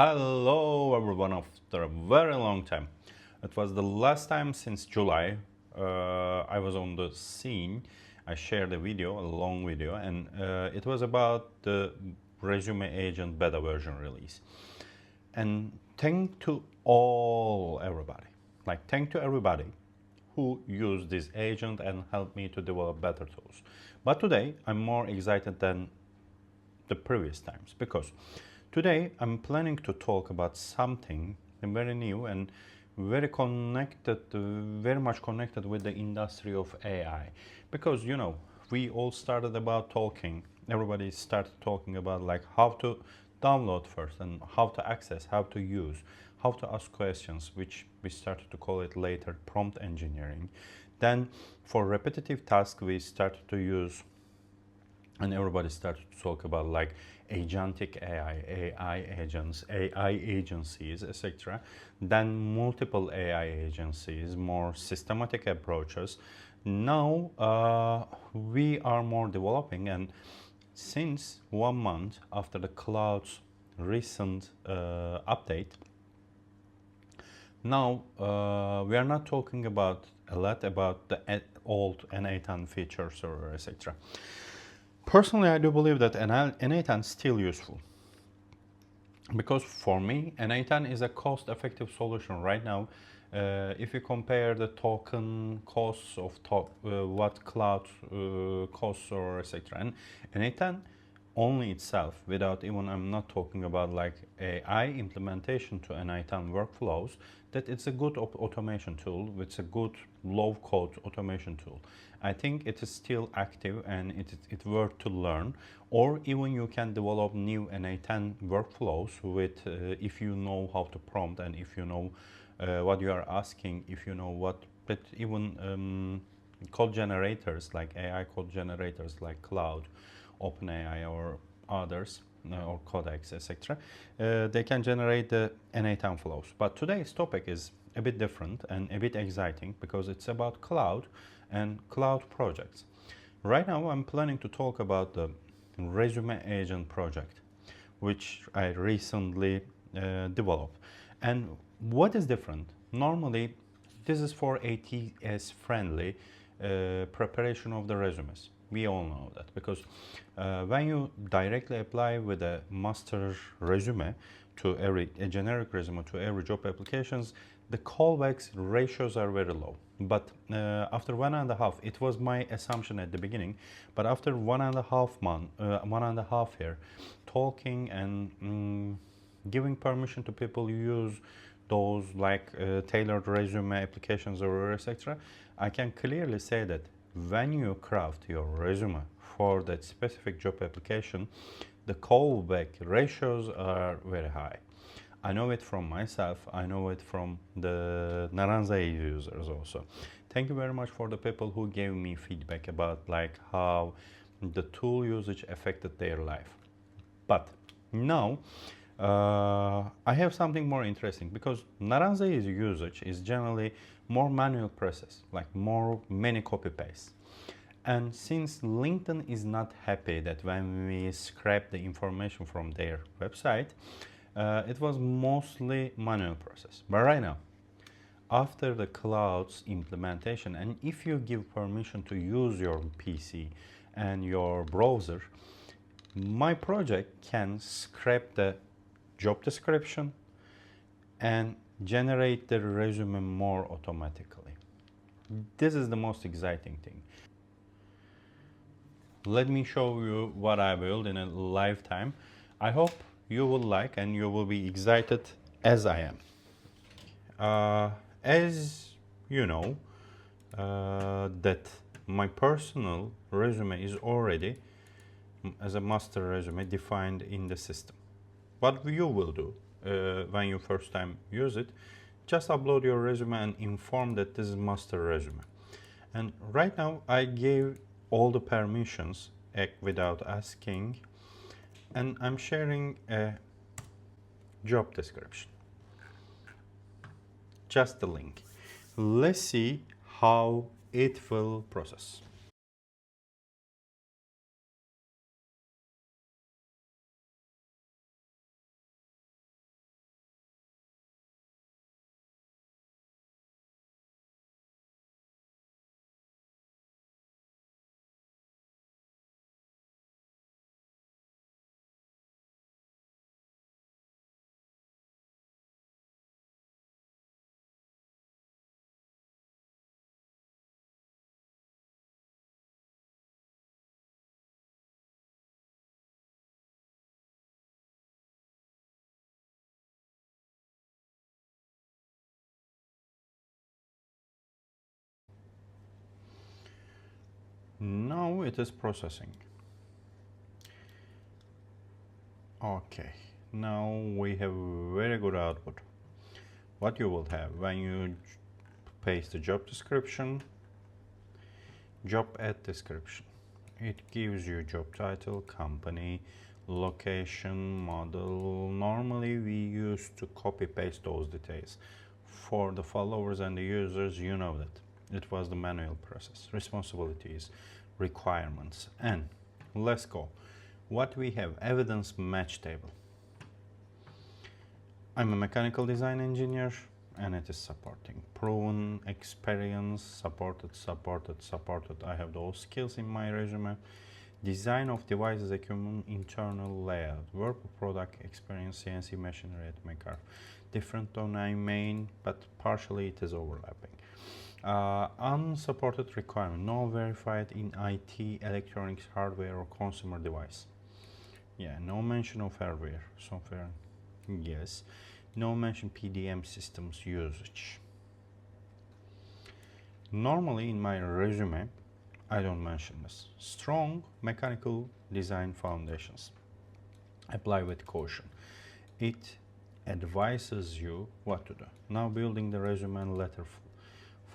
Hello everyone after a very long time. It was the last time since July I was on the scene. I shared a video, a long video, and it was about the Resume Agent beta version release. And thank to everybody who used this agent and helped me to develop better tools. But today I'm more excited than the previous times because today I'm planning to talk about something very new and very connected, very much connected with the industry of AI. Because we all started about talking. Everybody started talking about like how to download first and how to access, how to use, how to ask questions, which we started to call it later prompt engineering. Then for repetitive tasks we started to use, and everybody started to talk about like agentic AI agents, AI agencies, etc. Then multiple AI agencies, more systematic approaches. Now we are more developing, and since 1 month after the Claude's recent update, now we are not talking about a lot about the old N8 features or etc. Personally, I do believe that N8 is still useful because for me, N8 is a cost-effective solution right now. If you compare the token costs of what cloud costs or etc. And N8 only itself, without even, I'm not talking about like AI implementation to N8 workflows, that it's a good automation tool. It's a good low-code automation tool. I think it is still active and it's worth to learn. Or even you can develop new N8 workflows with if you know how to prompt and if you know what you are asking, if you know what, but even code generators like AI code generators like Claude, OpenAI or others, or Codex, etc. They can generate the N8 flows. But today's topic is a bit different and a bit exciting because it's about cloud and Claude projects. Right now I'm planning to talk about the Resume Agent project, which I recently developed. And what is different? Normally, this is for ATS friendly preparation of the resumes. We all know that because when you directly apply with a master resume to a generic resume to every job applications, the callbacks ratios are very low. But after 1.5, it was my assumption at the beginning, but after 1.5 year talking and giving permission to people use those like tailored resume applications or etc., I can clearly say that when you craft your resume for that specific job application, the callback ratios are very high. I know it from myself, I know it from the NaranzAI users also. Thank you very much for the people who gave me feedback about like how the tool usage affected their life. But now I have something more interesting because NaranzAI's usage is generally more manual process, like many copy paste. And since LinkedIn is not happy that when we scrap the information from their website, it was mostly manual process. But right now, after the Claude's implementation, and if you give permission to use your PC and your browser, my project can scrap the job description and generate the resume more automatically. This is the most exciting thing. Let me show you what I built in a lifetime. I hope you will like and you will be excited as I am. As you know, that my personal resume is already as a master resume defined in the system. What you will do when you first time use it, just upload your resume and inform that this is master resume. And right now I gave all the permissions without asking, and I'm sharing a job description, just the link. Let's see how it will process. Now it is processing. Okay, now we have very good output. What you will have when you paste the job description, job at description. It gives you job title, company, location, model. Normally we used to copy paste those details. For the followers and the users, you know that it was the manual process. Responsibilities, requirements, and let's go. What we have, evidence match table. I'm a mechanical design engineer and it is supporting. Proven, experience, supported, supported, supported. I have those skills in my resume. Design of devices, equipment, internal layout, work product experience, CNC machinery at Mecar. Different domain, but partially it is overlapping. Unsupported requirement, no verified in IT, electronics, hardware or consumer device. Yeah, no mention of hardware, software, yes. No mention PDM systems usage. Normally in my resume, I don't mention this. Strong mechanical design foundations. Apply with caution. It advises you what to do. Now building the resume and letter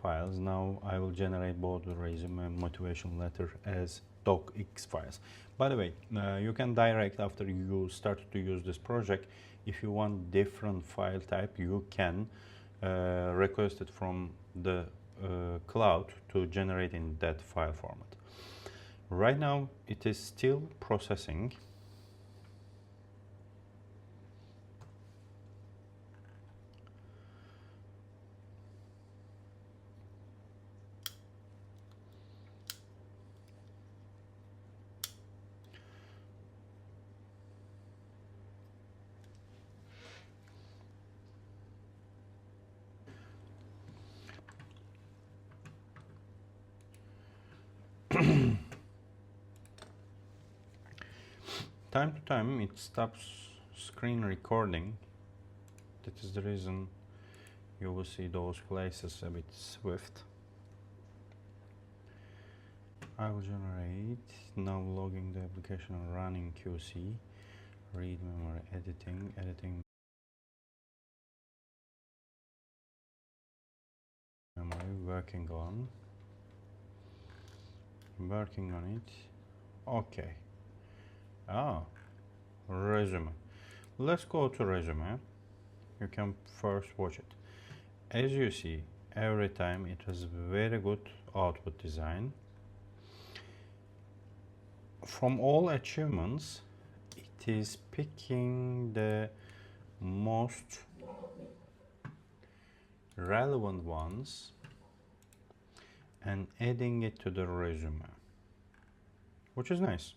files. Now I will generate both the resume and motivation letter as docx files. By the way, you can direct after you start to use this project. If you want different file type, you can request it from the cloud to generate in that file format. Right now it is still processing. Time to time it stops screen recording. That is the reason you will see those places a bit swift. I will generate, now logging the application, running QC, read memory, editing memory, working on it. Okay. Resume. Let's go to resume. You can first watch it. As you see, every time it was very good output design. From all achievements, it is picking the most relevant ones and adding it to the resume, which is nice.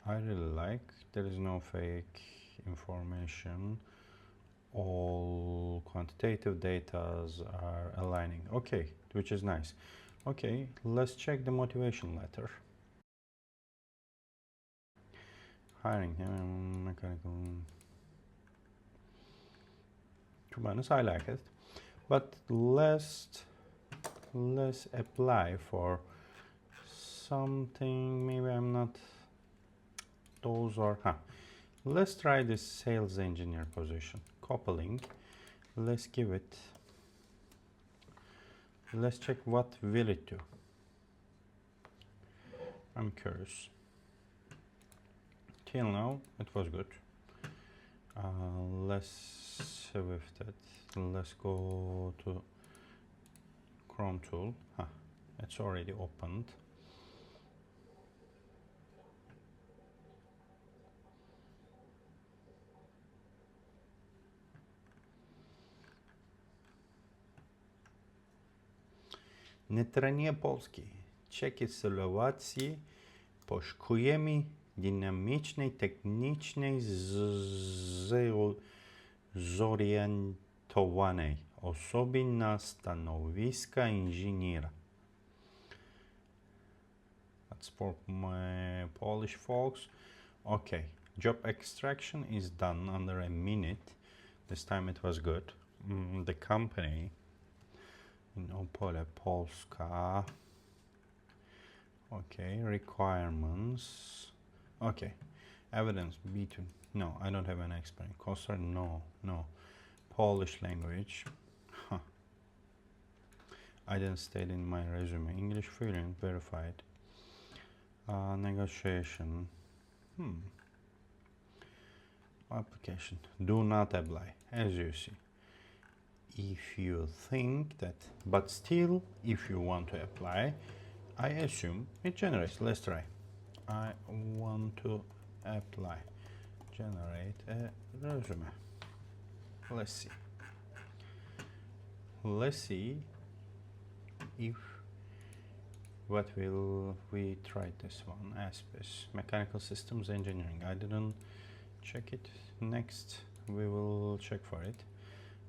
I really like. There is no fake information. All quantitative data are aligning. Okay, which is nice. Okay, let's check the motivation letter. Hiring mechanical. To be honest, I like it, but let's apply for something. Maybe I'm not. Those are. Let's try this sales engineer position. Coupling. Let's give it. Let's check what will it do. I'm curious. Till now it was good. Let's swift it. Let's go to Chrome tool. It's already opened. Netrenie Polski. Czechosłowacji poszukujemy dynamicznej, technicznej, zorientowanej osoby na stanowiska inżyniera. That's for my Polish folks. Okay, job extraction is done under a minute. This time it was good. The company in Opole Polska. Okay, requirements. Okay, evidence B2. No, I don't have an experience. Coaster, no, no. Polish language. Huh. I didn't state in my resume. English fluent, verified. Negotiation. Application. Do not apply, as you see. If you think that, but still, if you want to apply, I assume it generates. Let's try. I want to apply. Generate a resume. Let's see. Let's see if what will we try this one. ASPIS, mechanical systems engineering. I didn't check it. Next we will check for it.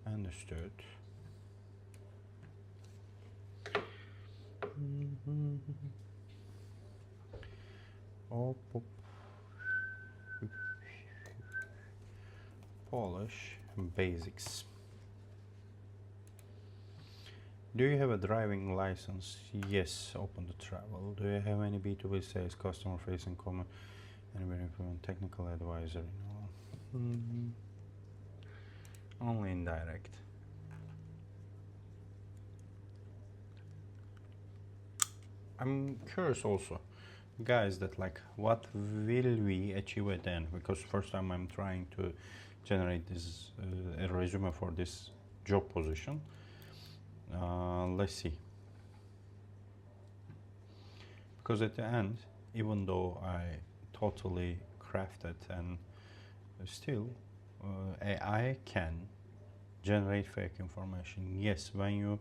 Understood. Oh, Polish basics. Do you have a driving license? Yes, open to travel. Do you have any B2B sales, customer facing comment, anywhere implement, technical advisory? No. Only indirect. I'm curious also, guys, that like what will we achieve at the end? Because first time I'm trying to generate this a resume for this job position. Let's see. Because at the end, even though I totally crafted and still AI can generate fake information. Yes, when you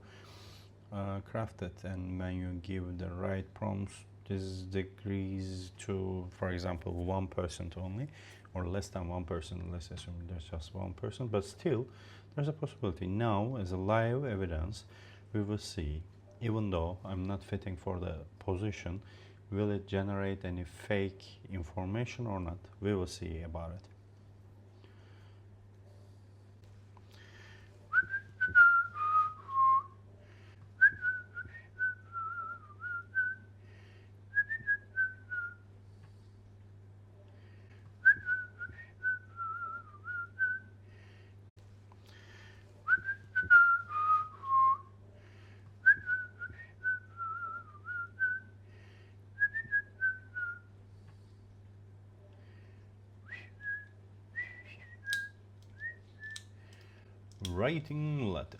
craft it and when you give the right prompts, this decreases to, for example, 1% only, or less than 1%. Let's assume there's just 1%, but still there's a possibility. Now, as a live evidence, we will see, even though I'm not fitting for the position, will it generate any fake information or not? We will see about it. Writing letter.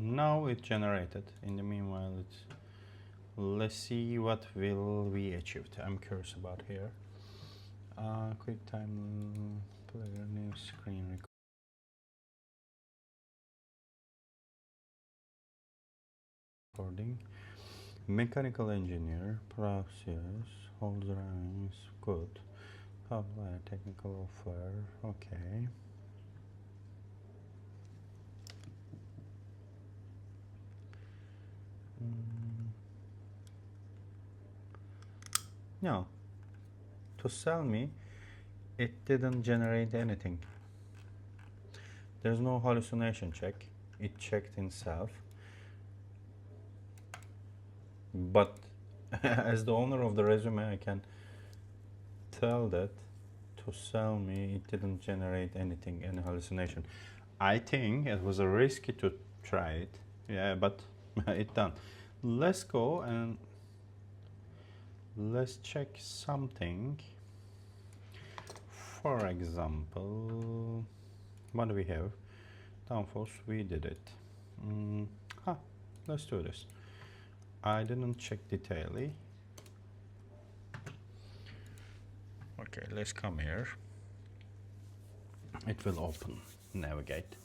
Now it generated. In the meanwhile, let's see what will we achieve. I'm curious about here. Quick time player name, screen recording, mechanical engineer, process, hold drawings, good, apply technical offer, okay. No, to sell me, it didn't generate anything. There's no hallucination check. It checked itself. But as the owner of the resume, I can tell that to sell me, it didn't generate anything, any hallucination. I think it was a risky to try it. Yeah, but it done. Let's go and let's check something. For example, what do we have? Downforce, we did it. Let's do this. I didn't check detailedly. Okay, let's come here. It will open, navigate.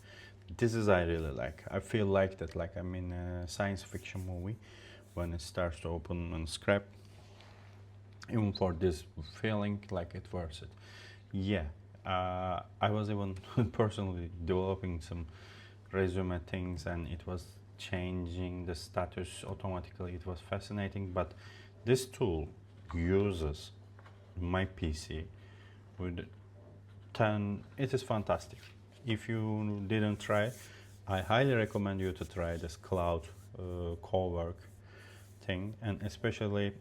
This is I really like. I feel like that, like I'm in a science fiction movie when it starts to open and scrap. Even for this feeling, like it worth it. Yeah, I was even personally developing some resume things, and it was changing the status automatically. It was fascinating, but this tool uses my PC with 10. It is fantastic. If you didn't try, I highly recommend you to try this cloud co-work thing, and especially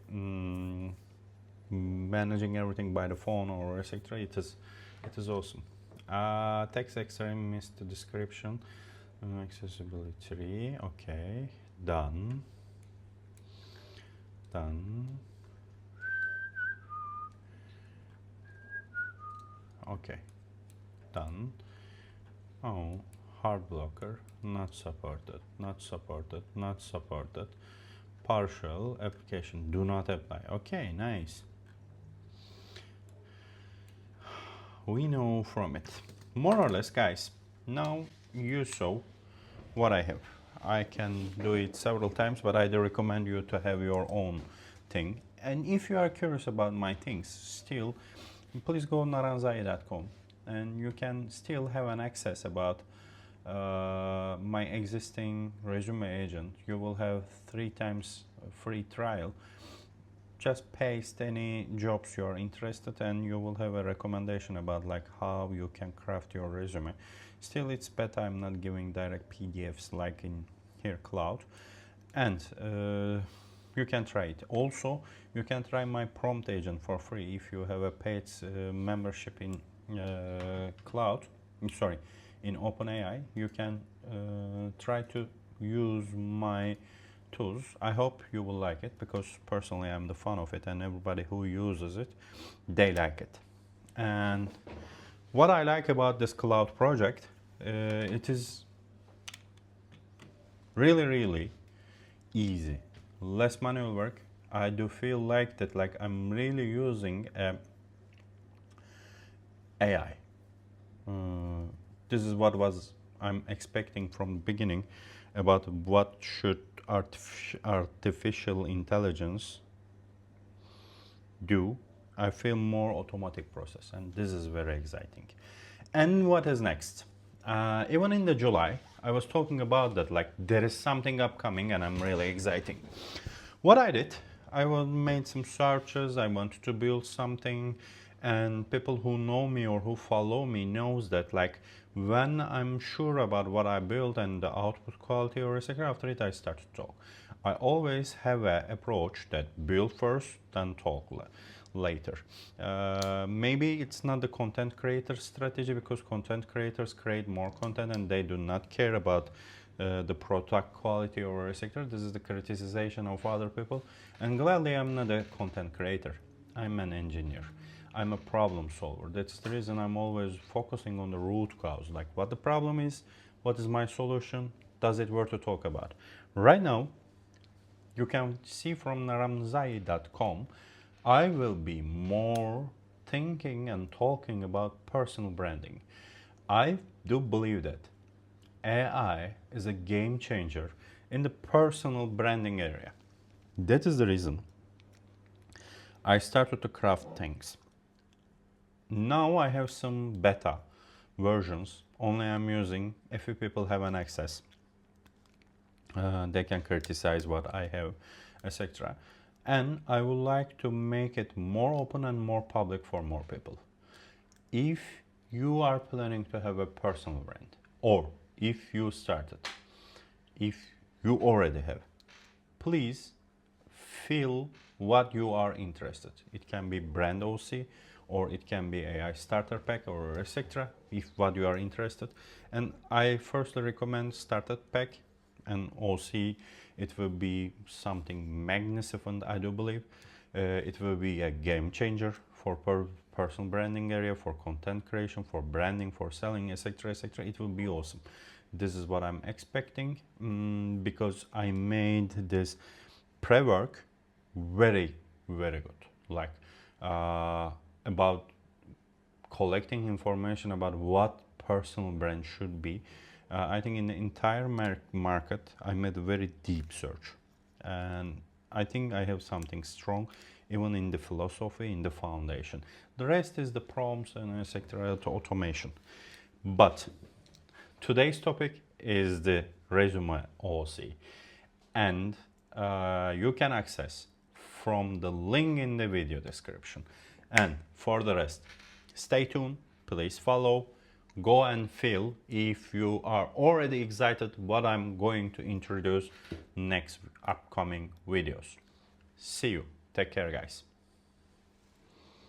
managing everything by the phone or etc. It is awesome. Text extremist description, accessibility. Okay, done. Okay, done. Oh, hard blocker, not supported, not supported, not supported. Partial application, do not apply. Okay, nice. We know from it. More or less, guys. Now you saw what I have. I can do it several times, but I do recommend you to have your own thing. And if you are curious about my things still, please go NaranzAI.com and you can still have an access about my existing resume agent. You will have 3 times free trial. Just paste any jobs you're interested in and you will have a recommendation about like how you can craft your resume. Still it's better I'm not giving direct PDFs like in here Claude, and you can try it. Also you can try my prompt agent for free if you have a paid membership in Claude, sorry, in OpenAI. You can try to use my tools. I hope you will like it because personally I'm the fan of it, and everybody who uses it, they like it. And what I like about this Claude project, it is really easy, less manual work. I do feel like that, like I'm really using AI. This is what was I'm expecting from the beginning about what should artificial intelligence do. I feel more automatic process, and this is very exciting. And what is next? Even in the July, I was talking about that, like there is something upcoming, and I'm really exciting. What I did, I made some searches. I wanted to build something, and people who know me or who follow me knows that like when I'm sure about what I build and the output quality or etc. After it I start to talk. I always have an approach that build first then talk later. Maybe it's not the content creator strategy because content creators create more content and they do not care about the product quality or etc. This is the criticization of other people, and gladly I'm not a content creator. I'm an engineer. I'm a problem solver. That's the reason I'm always focusing on the root cause, like what the problem is, what is my solution, does it worth to talk about. Right now, you can see from NaranzAI.com, I will be more thinking and talking about personal branding. I do believe that AI is a game changer in the personal branding area. That is the reason I started to craft things. Now I have some beta versions, only I'm using, a few people have an access. They can criticize what I have, etc. And I would like to make it more open and more public for more people. If you are planning to have a personal brand, or if you started, if you already have, please feel what you are interested. It can be brand OC, or it can be AI starter pack or etc. if what you are interested. And I firstly recommend starter pack and OC. It will be something magnificent, I do believe. It will be a game changer for personal branding area, for content creation, for branding, for selling, etc. etc. It will be awesome. This is what I'm expecting because I made this pre-work very good, like about collecting information about what personal brand should be, I think in the entire market, I made a very deep search. And I think I have something strong, even in the philosophy, in the foundation. The rest is the prompts and etc. automation. But today's topic is the Resume OS. And you can access from the link in the video description. And for the rest, stay tuned, please follow, go and feel if you are already excited what I'm going to introduce next upcoming videos. See you. Take care, guys.